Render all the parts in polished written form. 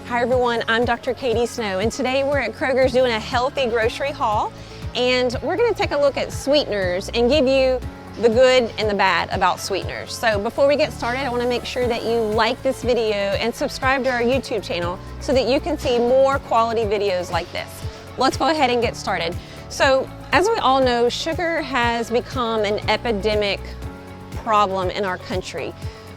Hi everyone, I'm Dr. Katie Snow, and today we're at Kroger's doing a healthy grocery haul, and we're going to take a look at sweeteners and give you the good and the bad about sweeteners. So before we get started, I want to make sure that you like this video and subscribe to our YouTube channel so that you can see more quality videos like this. Let's go ahead and get started. So as we all know, sugar has become an epidemic problem in our country.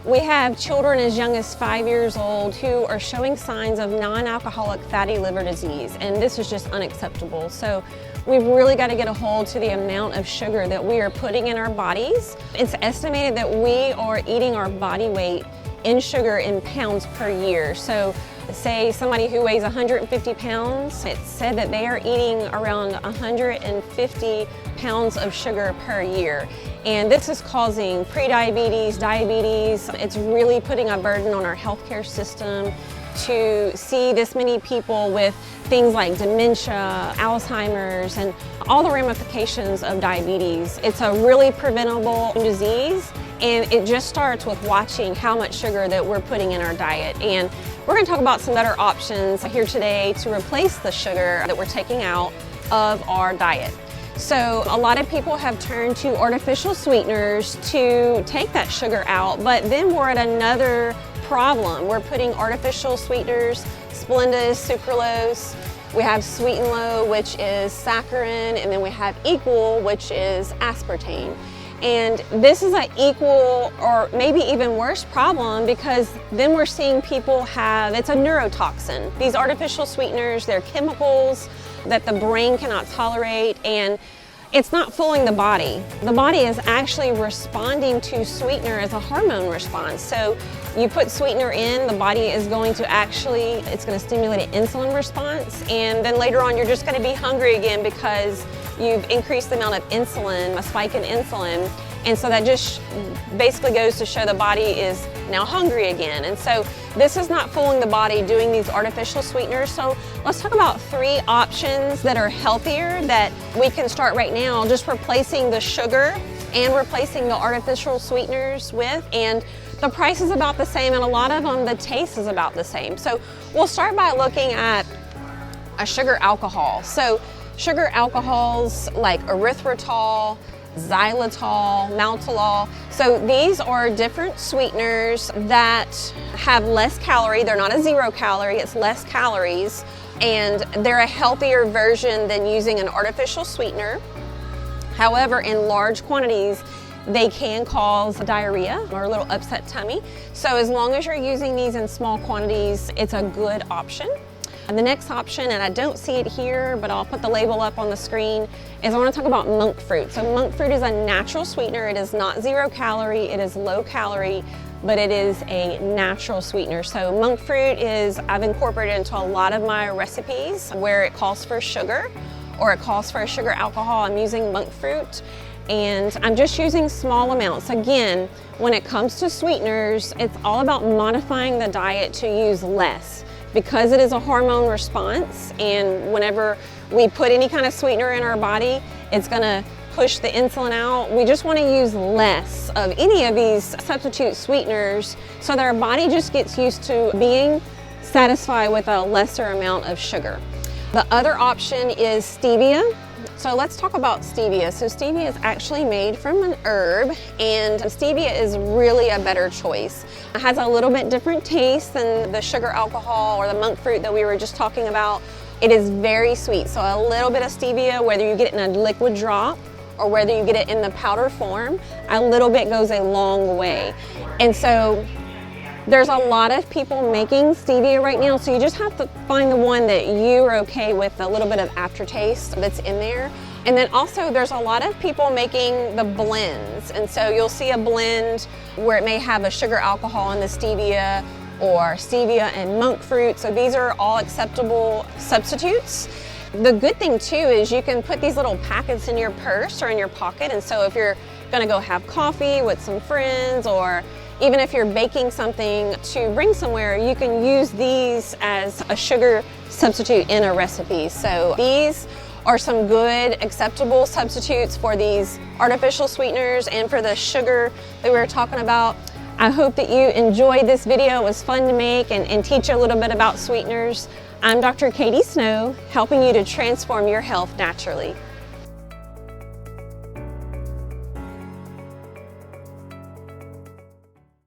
We have children as young as 5 years old who are showing signs of non-alcoholic fatty liver disease, and this is just unacceptable. So we've really got to get a hold to the amount of sugar that we are putting in our bodies. It's estimated that we are eating our body weight in sugar in pounds per year. So say somebody who weighs 150 pounds, it's said that they are eating around 150 pounds of sugar per year. And this is causing prediabetes, diabetes. It's really putting a burden on our healthcare system to see this many people with things like dementia, Alzheimer's, and all the ramifications of diabetes. It's a really preventable disease, and it just starts with watching how much sugar that we're putting in our diet. And we're going to talk about some better options here today to replace the sugar that we're taking out of our diet. So a lot of people have turned to artificial sweeteners to take that sugar out, but then we're at another problem. We're putting artificial sweeteners, Splenda, sucralose. We have Sweet and Low, which is saccharin, and then we have Equal, which is aspartame. And this is an equal or maybe even worse problem because then we're seeing people have, it's a neurotoxin. These artificial sweeteners, they're chemicals that the brain cannot tolerate, and it's not fooling the body. The body is actually responding to sweetener as a hormone response. So you put sweetener in, the body is going to it's going to stimulate an insulin response, and then later on you're just going to be hungry again because you've increased the amount of insulin, a spike in insulin, and so that just basically goes to show the body is now hungry again. And so this is not fooling the body doing these artificial sweeteners. So let's talk about 3 options that are healthier that we can start right now, just replacing the sugar and replacing the artificial sweeteners with. And the price is about the same, and a lot of them, the taste is about the same. So we'll start by looking at a sugar alcohol. So sugar alcohols like erythritol, xylitol, maltolol. So these are different sweeteners that have less calorie. They're not a 0 calorie, it's less calories, and they're a healthier version than using an artificial sweetener. However, in large quantities, they can cause diarrhea or a little upset tummy. So as long as you're using these in small quantities, it's a good option. And the next option, and I don't see it here, but I'll put the label up on the screen, is I want to talk about monk fruit. So monk fruit is a natural sweetener. It is not 0 calorie, it is low calorie, but it is a natural sweetener. So monk fruit I've incorporated into a lot of my recipes where it calls for sugar or it calls for a sugar alcohol. I'm using monk fruit, and I'm just using small amounts. Again, when it comes to sweeteners, it's all about modifying the diet to use less. Because it is a hormone response, and whenever we put any kind of sweetener in our body, it's gonna push the insulin out. We just wanna use less of any of these substitute sweeteners so that our body just gets used to being satisfied with a lesser amount of sugar. The other option is stevia. So let's talk about stevia. So stevia is actually made from an herb, and stevia is really a better choice. It has a little bit different taste than the sugar alcohol or the monk fruit that we were just talking about. It is very sweet, so a little bit of stevia, whether you get it in a liquid drop or whether you get it in the powder form, a little bit goes a long way. And so there's a lot of people making stevia right now, so you just have to find the one that you are okay with, a little bit of aftertaste that's in there. And then also there's a lot of people making the blends, and so you'll see a blend where it may have a sugar alcohol in the stevia or stevia and monk fruit. So these are all acceptable substitutes. The good thing too is you can put these little packets in your purse or in your pocket, and so if you're gonna go have coffee with some friends, or even if you're baking something to bring somewhere, you can use these as a sugar substitute in a recipe. So these are some good acceptable substitutes for these artificial sweeteners and for the sugar that we were talking about. I hope that you enjoyed this video. It was fun to make and teach you a little bit about sweeteners. I'm Dr. Katie Snow, helping you to transform your health naturally.